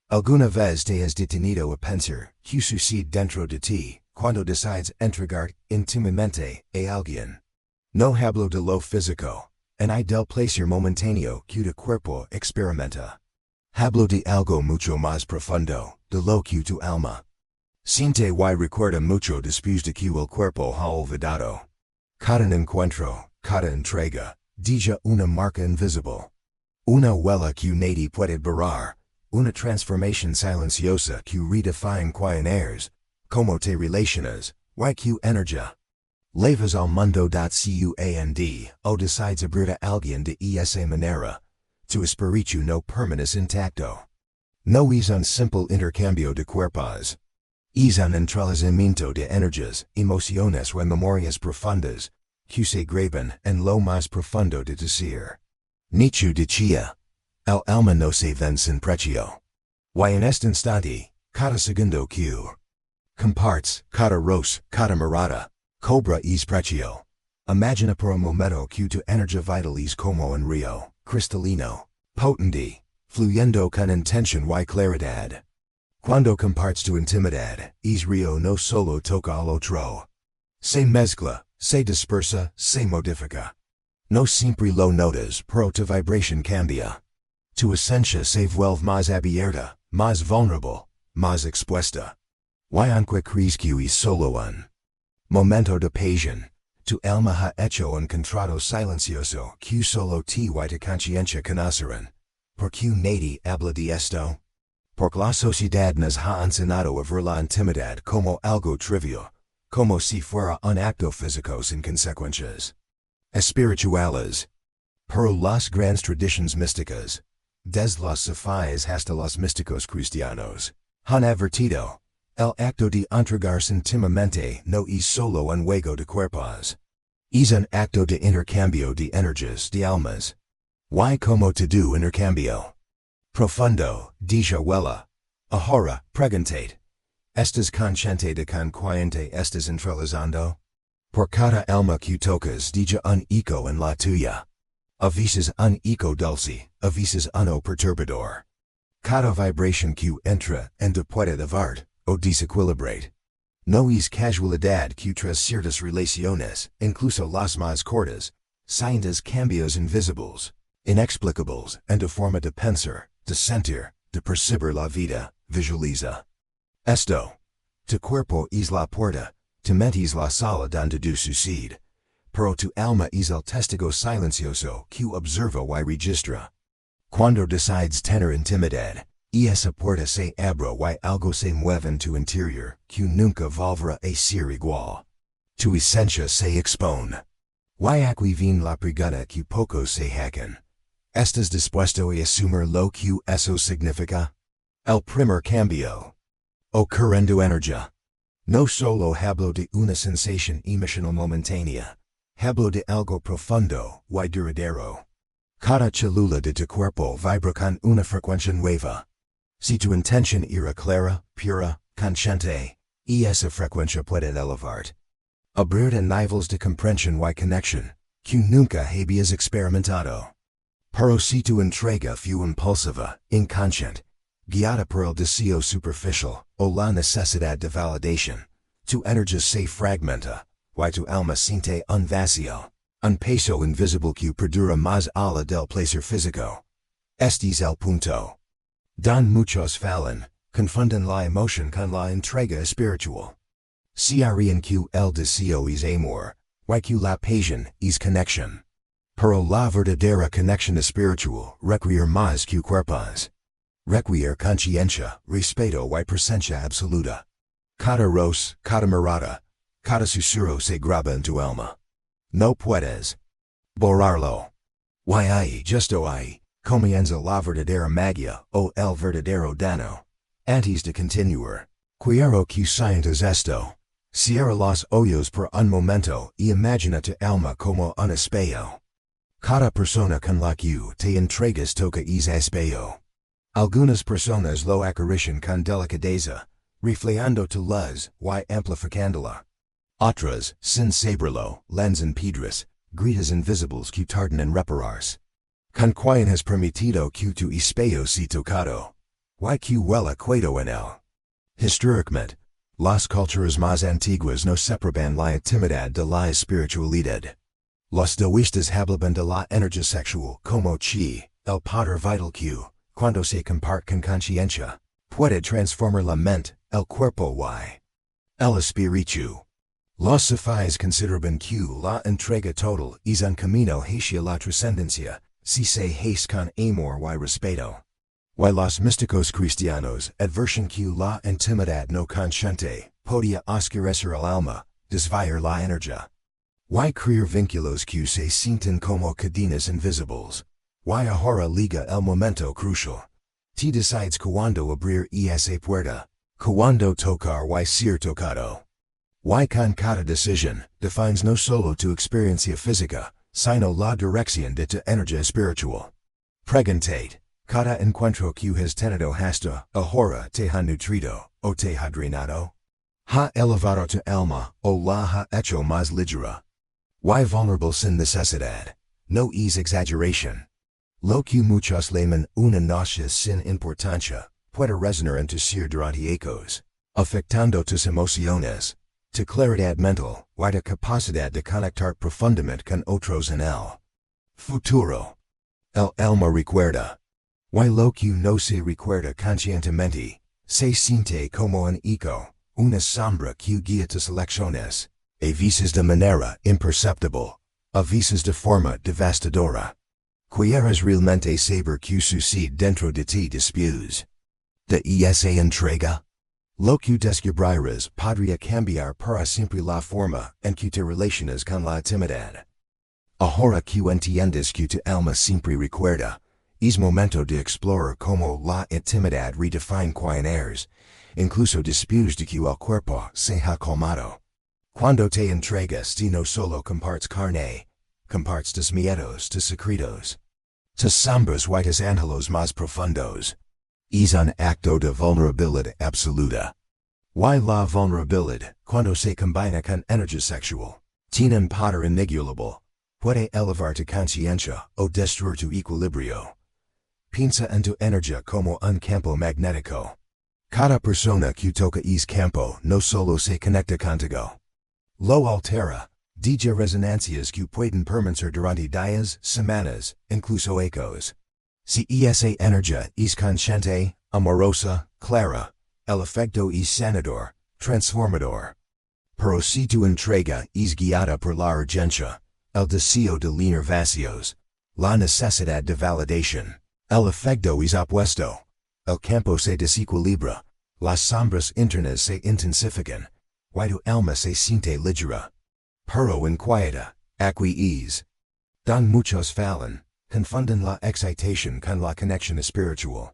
Alguna vez te has detenido a pensar, ¿qué sucede dentro de ti, cuando decides entregarte íntimamente a alguien? No hablo de lo físico, ni del placer momentáneo que tu cuerpo experimenta. Hablo de algo mucho más profundo, de lo que tu alma siente y recuerda mucho después de que el cuerpo ha olvidado. Cada encuentro, cada entrega, deja una marca invisible. Una huella que nadie puede borrar. Una transformación silenciosa que redefine quién eres, cómo te relacionas, y qué energía llevas al mundo. Cuando o decides abrir a alguien de esa manera, tu espíritu no permanece intacto. No es un simple intercambio de cuerpos. Es un entrelazamiento de energías, emociones y memorias profundas, que se graban en lo más profundo de tu ser. Nietzsche decía, el alma no se vende sin precio. Y en este instante, cada segundo que compartes, cada roce, cada mirada, cobra es precio. Imagina por un momento que tu energía vital es como un río, cristalino, potente, fluyendo con intención y claridad. Cuando compartes tu intimidad, es río no solo toca al otro. Se mezcla, se dispersa, se modifica. No siempre lo notas, pero tu vibración cambia. Tu esencia se vuelve más abierta, más vulnerable, más expuesta. Y aunque crees que es solo un momento de pasión, tu alma ha hecho un contrato silencioso que solo ti y tu conciencia conocen. ¿Por qué nadie habla de esto? Porque la sociedad nos ha enseñado a ver la intimidad como algo trivial, como si fuera un acto físico sin consecuencias espirituales. Pero las grandes tradiciones místicas, desde los sufíes hasta los místicos cristianos, han advertido, el acto de entregarse íntimamente no es solo un juego de cuerpos. Es un acto de intercambio de energías de almas. Y como todo intercambio profundo, deja huella. Ahora, preguntate, ¿estás consciente de con quién te estás entrelazando? Por cada alma que tocas deja un eco en la tuya. A veces un eco dulce, a veces uno perturbador. Cada vibración que entra en te puede llevar, o desequilibrate. No es casualidad que tras ciertas relaciones, incluso las más cortas, sientas cambios invisibles, inexplicables, en tu forma de pensar, de sentir, de percibir la vida, visualiza esto. Tu cuerpo es la puerta, tu mente es la sala donde tu sucede, pero tu alma es el testigo silencioso que observa y registra. Cuando decides tener intimidad, esa puerta se abre y algo se mueve en tu interior que nunca volverá a ser igual. Tu esencia se expone. Y aquí viene la pregunta que pocos se hacen. ¿Estás dispuesto a asumir lo que eso significa? El primer cambio ocurre en tu energía. No solo hablo de una sensación emocional momentánea, hablo de algo profundo y duradero. Cada célula de tu cuerpo vibra con una frecuencia nueva. Si tu intención era clara, pura, consciente, esa frecuencia puede elevarte. Abrir a niveles de comprensión y conexión que nunca habías experimentado. Pero si tu entrega fue impulsiva, inconsciente, guiada por el deseo superficial o la necesidad de validación, tu energía se fragmenta, y tu alma siente un vacío, un peso invisible que perdura más allá del placer físico. Este es el punto. Don muchos fallan, confunden la emoción con la entrega espiritual. Se creen que el deseo es amor, y que la pasión es conexión. Pero la verdadera conexión espiritual requiere más que cuerpos. Requiere conciencia, respeto y presencia absoluta. Cada roce, cada mirada, cada susurro se graba en tu alma. No puedes borrarlo. Y ahí, justo ahí, comienza la verdadera magia o el verdadero daño. Antes de continuar, quiero que sientas esto. Cierra los ojos por un momento y imagina tu alma como un espejo. Cada persona con la que te entregas toca ese espejo. Algunas personas lo acarician con delicadeza, reflejando tu luz y amplificándola. Otras, sin saberlo, lanzan piedras, grietas invisibles que tardan en repararse. ¿Con quién has permitido que tu espejo sea tocado? YQ huela cuedo en el. Históricamente, las culturas más antiguas no separaban la intimidad de la espiritualidad. Los duistas hablaban de la energía sexual como chi, el poder vital que, cuando se comparte con conciencia, puede transformar la mente, el cuerpo y el espíritu. Los sufis consideraban que la entrega total es un camino hacia la trascendencia, si se hace con amor y respeto. Y los místicos cristianos advertían que la intimidad no consciente podía oscurecer el alma, desviar la energía. Y crear vínculos que se sienten como cadenas invisibles. Y ahora liga el momento crucial. Te decides cuando abrir esa puerta, cuando tocar y ser tocado. Y con cada decisión, defines no solo tu experiencia física, sino la dirección de tu energía espiritual. Preguntate, cada encuentro que has tenido hasta ahora te ha nutrido, o te ha drenado. Ha elevado tu alma, o la ha hecho más ligera. Y vulnerable sin necesidad, no es exageración. Lo que muchos llaman una noche sin importancia, puede resonar en tu ser durante ecos, afectando tus emociones, tu claridad mental, y tu capacidad de conectar profundamente con otros en el futuro. El alma recuerda. Y lo que no se recuerda conscientemente, se siente como un eco, una sombra que guía tus elecciones, a veces de manera imperceptible, a veces de forma devastadora. ¿Quieres realmente saber qué sucede dentro de ti después de esa entrega? Lo que descubrirás podría cambiar para siempre la forma en que te relacionas con la intimidad. Ahora que entiendes que tu alma siempre recuerda, es momento de explorar cómo la intimidad redefine quién eres, incluso después de que el cuerpo se ha calmado. Cuando te entregas no solo compartes carne, compartes tus miedos, tus secretos, tus sombras y tus anhelos más profundos. Es un acto de vulnerabilidad absoluta. Y la vulnerabilidad, cuando se combina con energía sexual, tiene un poder inigualable. Puede elevar tu conciencia o destruir tu equilibrio. Piensa en tu energía como un campo magnético. Cada persona que toca ese campo no solo se conecta contigo. Lo altera, DJ resonancias que pueden permanecer durante días, semanas, incluso ecos. Si esa energía es consciente, amorosa, clara, el efecto es sanador, transformador. Pero si tu entrega es guiada por la urgencia, el deseo de llenar vacíos, la necesidad de validación, el efecto es opuesto. El campo se desequilibra, las sombras internas se intensifican, y tu alma se siente ligera. Pero inquieta, aquí es. Don muchos fallan, confunden la excitación con la conexión espiritual.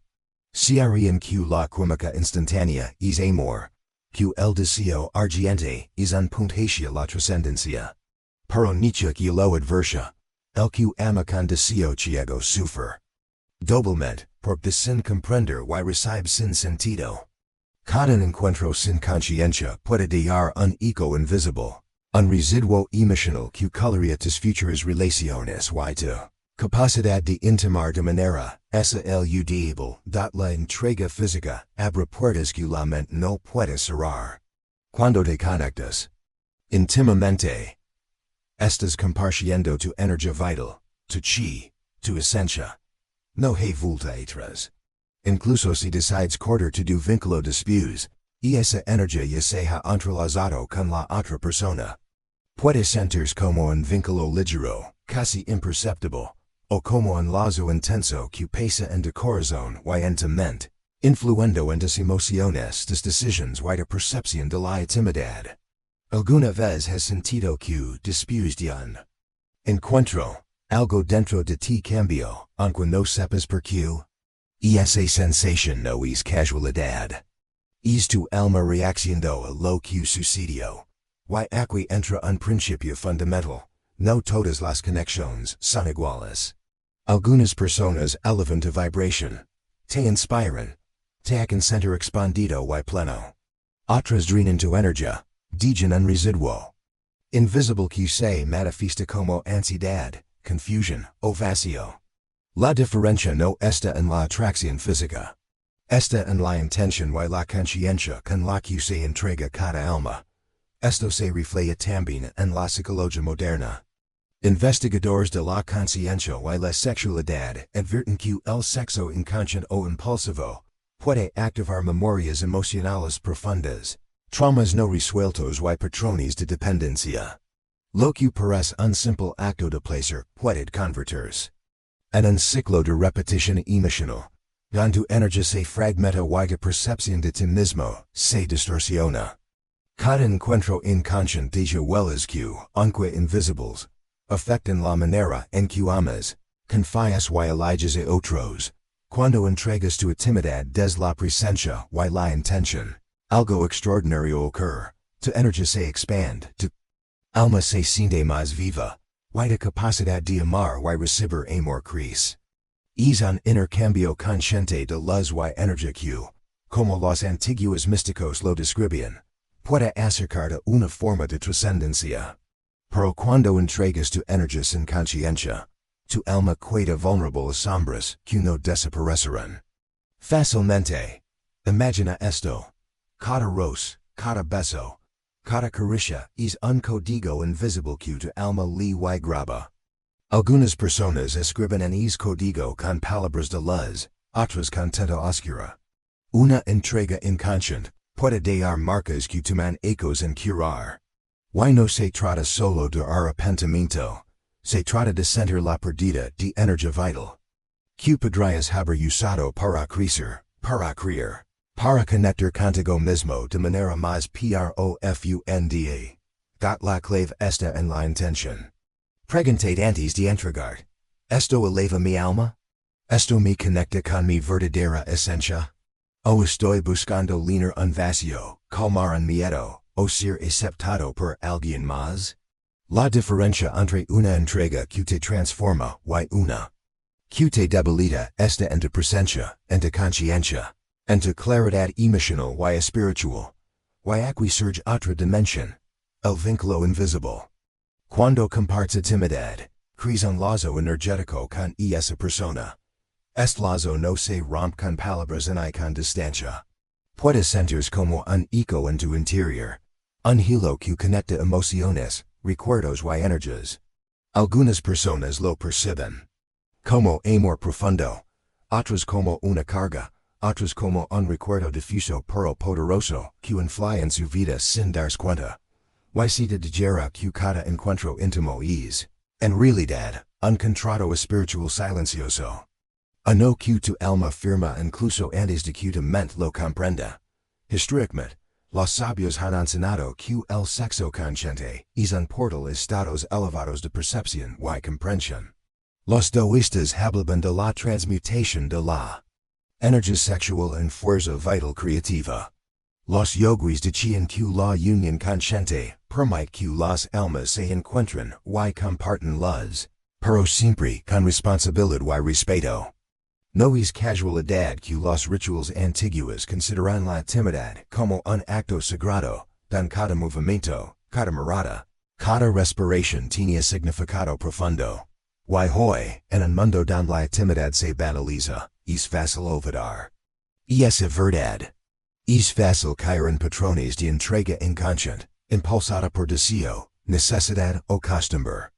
Creen que la química instantánea es amor, que el deseo ardiente es un punto hacia la trascendencia. Pero Nietzsche que lo adversa, el que ama con deseo ciego sufre. Doblemente, porque sin comprender y recibe sin sentido. Cada encuentro sin conciencia puede dejar un eco invisible, un residuo emocional que colorea tus futuras relaciones y tu capacidad de intimar de manera saludable. La entrega física abre puertas que la mente no puede cerrar. Cuando te conectas íntimamente, estás compartiendo tu energía vital, tu chi, tu esencia. No hay vuelta atrás. Incluso si decides cortar tu vínculo después, y esa energía ya se ha entrelazado con la otra persona. Puede sentirse como un vínculo ligero, casi imperceptible, o como un lazo intenso que pesa en tu corazón y en tu mente, influyendo en tus emociones, tus decisiones y tu percepción de la intimidad. ¿Alguna vez has sentido que, después de un encuentro, algo dentro de ti cambió, aunque no sepas por qué? Y esa sensación no es casualidad. Es tu alma reaccionando a lo que sucedió. Y aquí entra un principio fundamental. No todas las conexiones son iguales. Algunas personas elevan tu vibración, te inspiran, te hacen sentir expandido y pleno. Otras drenan tu energía, dejan un residuo invisible que se manifiesta como ansiedad, confusión o vacío. La diferencia no está en la atracción física. Esta en la intención y la conciencia con la que se entrega cada alma. Esto se refleja también en la psicología moderna. Investigadores de la conciencia y la sexualidad advierten que el sexo inconsciente o impulsivo puede activar memorias emocionales profundas, traumas no resueltos y patrones de dependencia. Lo que parece un simple acto de placer puede convertirse en un ciclo de repetición emocional, donde energía se fragmenta y la percepción de ti mismo se distorsiona. Cada encuentro inconsciente de huellas que, aunque invisibles, afectan la manera en que amas, confías y eliges a otros. Cuando entregas tu intimidad desde la presencia y la intención, algo extraordinario ocurre, tu energía se expande, tu alma se siente más viva, y tu capacidad de amar y recibir amor crece. Es un intercambio consciente de luz y energía que, como los antiguos místicos lo describían, puede acercarte a una forma de trascendencia. Pero cuando entregas tu energía sin conciencia, tu alma queda vulnerable a sombras que no desaparecerán fácilmente. Imagina esto. Cada rosa, cada beso, cada caricia es un código invisible que tu alma lee y graba. Algunas personas escriben en ese código con palabras de luz, otras con tinta oscura. Una entrega inconsciente puede dejar marcas que toman ecos en curar. Y no se trata solo de arrepentimiento, se trata de sentir la pérdida de energía vital. Que podrías haber usado para crecer, para crear, para conectar contigo mismo de manera más profunda. La clave está en la intención. Preguntate antes de entregar. ¿Esto eleva mi alma? ¿Esto me conecta con mi verdadera esencia? ¿O estoy buscando llenar un vacío, calmar un miedo, o ser aceptado por alguien más? La diferencia entre una entrega que te transforma y una que te debilita está en tu presencia, en tu conciencia, en tu claridad emocional y espiritual. Y aquí surge otra dimensión, el vínculo invisible. Cuando compartes intimidad, creas un lazo energético con esa persona. Este lazo no se rompe con palabras ni con distancia. Puedes sentirse como un eco en tu interior, un hilo que conecta emociones, recuerdos y energías. Algunas personas lo perciben como amor profundo, otras como una carga, otras como un recuerdo difuso pero poderoso que influye en su vida sin darse cuenta. Y si te dijera que cada encuentro íntimo es, en realidad, un contrato espiritual silencioso. No que tu alma firma incluso antes de que tu mente lo comprenda. Históricamente, los sabios han enseñado que el sexo consciente es un portal a estados elevados de percepción y comprensión. Los taoístas hablaban de la transmutación de la energía sexual en fuerza vital creativa. Los yogis decían que la unión consciente permite que las almas se encuentren y compartan luz, pero siempre con responsabilidad y respeto. No es casualidad que los rituales antiguos consideran la intimidad como un acto sagrado, donde cada movimiento, cada mirada, cada respiración tenía significado profundo. Y hoy, en un mundo donde la intimidad se banaliza, es fácil olvidar esa verdad. Es fácil caer en patrones de entrega inconsciente, impulsada por deseo, necesidad o costumbre.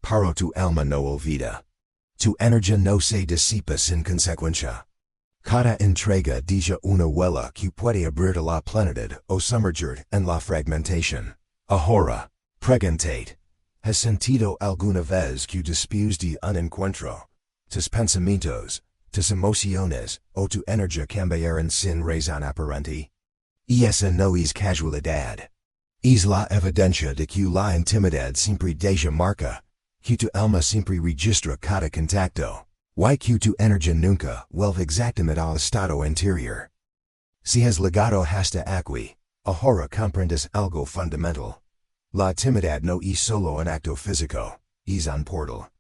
Pero tu alma no olvida. Tu energía no se disipa sin consecuencia. Cada entrega deja una huella que puede abrir la plenitud o sumergir en la fragmentación. Ahora, pregúntate, ¿has sentido alguna vez que después de un encuentro, tus pensamientos, tus emociones o tu energía cambiaron sin razón aparente? Y esa no es casualidad. Es la evidencia de que la intimidad siempre deja marca, que tu alma siempre registra cada contacto, y que tu energía nunca vuelve exactamente al estado anterior. Si has llegado hasta aquí, ahora comprendes algo fundamental. La intimidad no es solo un acto físico, es un portal.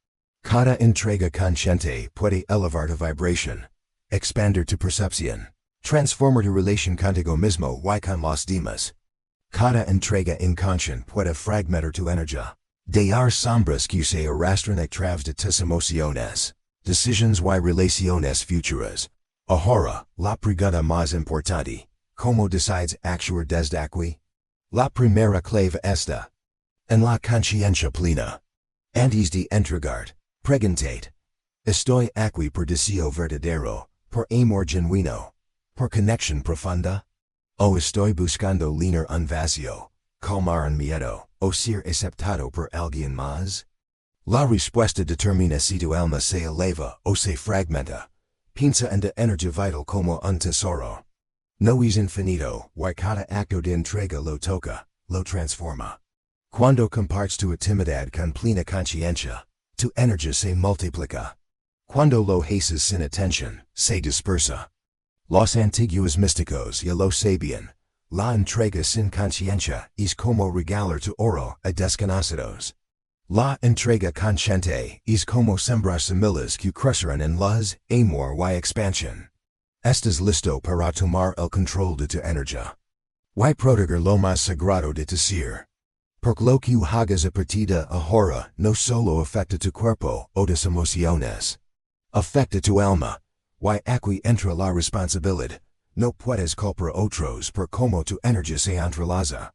Cada entrega consciente puede elevar tu vibración, expandir tu percepción, transformar tu relación contigo mismo y con los demás. Cada entrega inconsciente puede fragmentar tu energía, dejar sombras que se arrastran a través de tus emociones, decisiones y relaciones futuras, Ahora, la pregunta más importante, ¿cómo decides actuar desde aquí? La primera clave esta. En la conciencia plena. Antes de entregar, preguntate. Estoy aquí por deseo verdadero, por amor genuino, por conexión profunda? ¿O estoy buscando llenar un vacío, calmar un miedo, o ser aceptado por alguien más? La respuesta determina si tu alma se eleva o se fragmenta. Piensa en la energía vital como un tesoro. No es infinito, y cada acto de entrega lo toca, lo transforma. Cuando compartes tu intimidad con plena conciencia, tu energía se multiplica. Cuando lo haces sin atención, se dispersa. Los antiguos místicos ya lo sabían. La entrega sin conciencia es como regalar tu oro a desconocidos. La entrega consciente es como sembrar semillas que crecerán en luz, amor y expansión. Estás listo para tomar el control de tu energía. Y proteger lo más sagrado de tu ser. Porque lo que hagas a partir de ahora no solo afecta tu cuerpo o tus emociones. Afecta tu alma. Y aquí entra la responsabilidad. No puedes culpar a otros por cómo tu energía se entrelaza.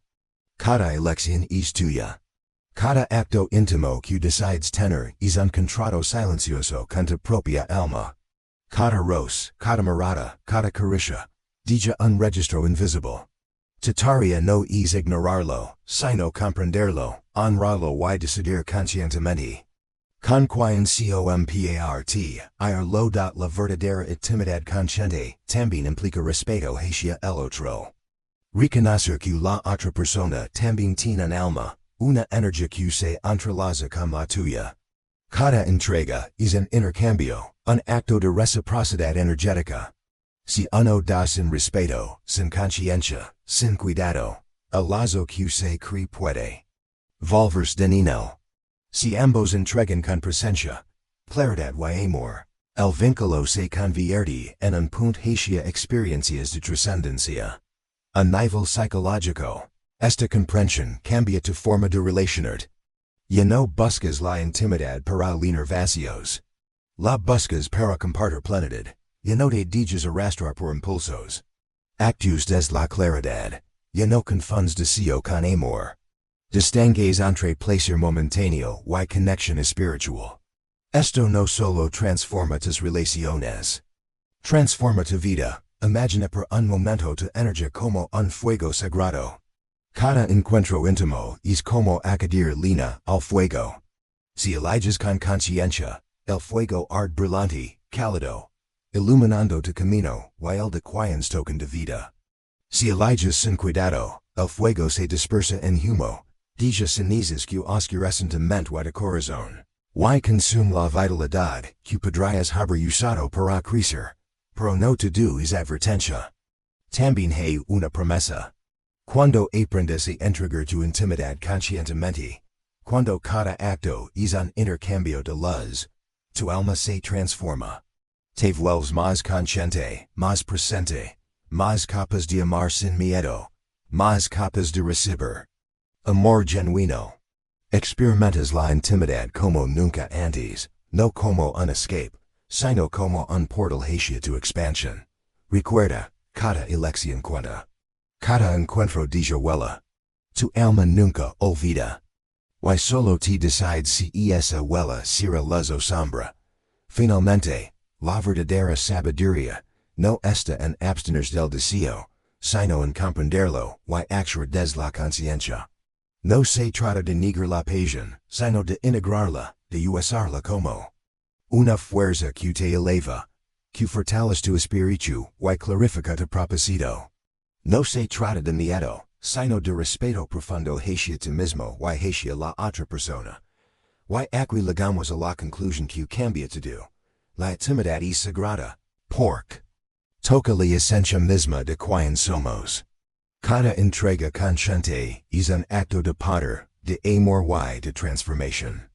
Cada elección es tuya. Cada acto íntimo que decides tener es un contrato silencioso con tu propia alma. Cada roce, cada mirada, cada caricia, deja un registro invisible. Tu tarea no es ignorarlo, sino comprenderlo, honrarlo y decidir conscientemente. Con quien lo la verdadera intimidad consciente también implica respeto hacia el otro. Reconocer que la otra persona también tiene un alma, una energía que se entrelaza con la tuya. Cada entrega es un intercambio, un acto de reciprocidad energética. Si uno da sin respeto, sin conciencia, sin cuidado, el lazo que se cree puede volverse dañino. Si ambos entregan con presencia, claridad y amor, el vínculo se convierte en un punto hacia experiencias de trascendencia. A nivel psicológico, esta comprensión cambia tu forma de relacionarte. Ya no buscas la intimidad para llenar vacíos. La buscas para compartir plenitud. Ya no te dejas arrastrar por impulsos. Actúas desde la claridad. Ya no confundes deseo con amor. Distingues entre placer momentáneo y conexión espiritual. Esto no solo transforma tus relaciones. Transforma tu vida. Imagina por un momento tu energía como un fuego sagrado. Cada encuentro íntimo es como acudir leña al fuego. Si eliges con conciencia, el fuego arde brillante, cálido, iluminando tu camino y el de quienes tocan de vida. Si eliges sin cuidado, el fuego se dispersa en humo, deja cenizas que oscurecen tu mente y tu corazón. Y consume la vitalidad que podrías haber usado para crecer, pero no todo es advertencia. También hay una promesa. Cuando aprendes a entregar tu intimidad conscientemente, cuando cada acto es un intercambio de luz, tu alma se transforma. Te vuelves más consciente, más presente, más capaz de amar sin miedo, más capaz de recibir amor genuino. Experimentas la intimidad como nunca antes, no como un escape, sino como un portal hacia tu expansión. Recuerda, cada elección cuenta. Cada encuentro deja huella. Tu alma nunca olvida. Y solo te decides si esa huella será luz o sombra. Finalmente, la verdadera sabiduría no está en abstenerse del deseo, sino en comprenderlo y actuar desde la conciencia. No se trata de negar la pasión, sino de integrarla, de usarla como una fuerza que te eleva, que fortalece tu espíritu y clarifica tu propósito. No se trata de miedo, sino de respeto profundo hacia ti mismo y hacia la otra persona. Y aquí llegamos a la conclusión que cambia todo. La intimidad es sagrada, porque toca la esencia misma de quien somos. Cada entrega consciente es un acto de poder, de amor y de transformación.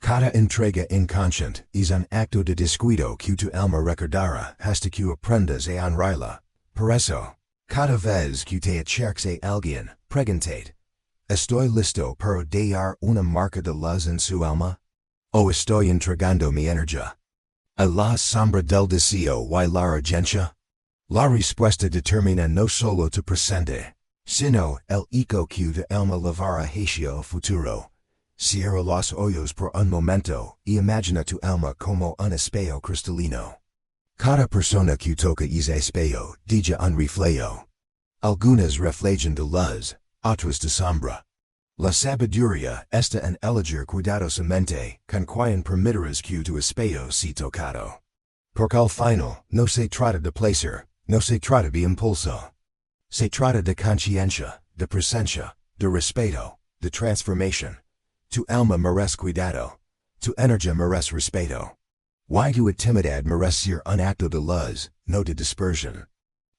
Cada entrega inconsciente es un acto de descuido que tu alma recordará hasta que aprendas a honrarla. Por eso, cada vez que te acerques a alguien, pregúntate, ¿estoy listo para dar una marca de luz en su alma? ¿O estoy entregando mi energía? A la sombra del deseo y la urgencia. La respuesta determina no solo tu presente, sino el eco que de alma levará hacia el futuro. Cierra los ojos por un momento y imagina tu alma como un espejo cristalino. Cada persona que toca ese espejo deja un reflejo. Algunas reflejan de luz, otras de sombra. La sabiduría está en elegir cuidadosamente con quien permitirás que tu espejo sea tocado. Porque al final no se trata de placer, no se trata de impulso. Se trata de conciencia, de presencia, de respeto, de transformación. Tu alma merece cuidado. Tu energía merece respeto. Y tu intimidad merece ser un acto de luz, no de dispersión.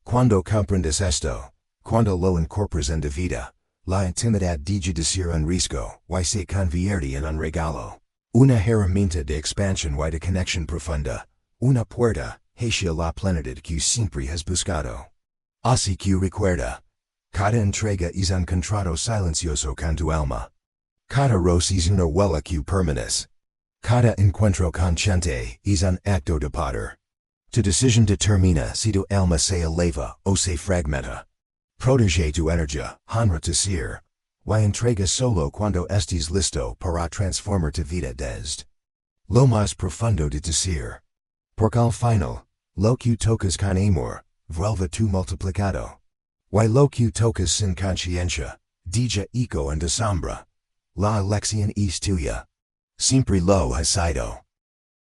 Cuando comprendes esto, cuando lo incorporas en tu vida, la intimidad deja de ser un riesgo y se convierte en un regalo. Una herramienta de expansión y de conexión profunda. Una puerta hacia la plenitud que siempre has buscado. Así que recuerda, cada entrega es un contrato silencioso con tu alma. Cada roce es una huella que permaneces. Cada encuentro consciente es un acto de poder. Tu decisión determina si tu alma se eleva o se fragmenta. Protege tu energía, honra tu ser, y entrega solo cuando estés listo para transformar tu vida desde lo más profundo de tu ser. Porque al final, lo que tocas con amor, vuelve tu multiplicado. Y lo que tocas sin conciencia, deja eco en tu sombra. La elección es tuya. Siempre lo has sido.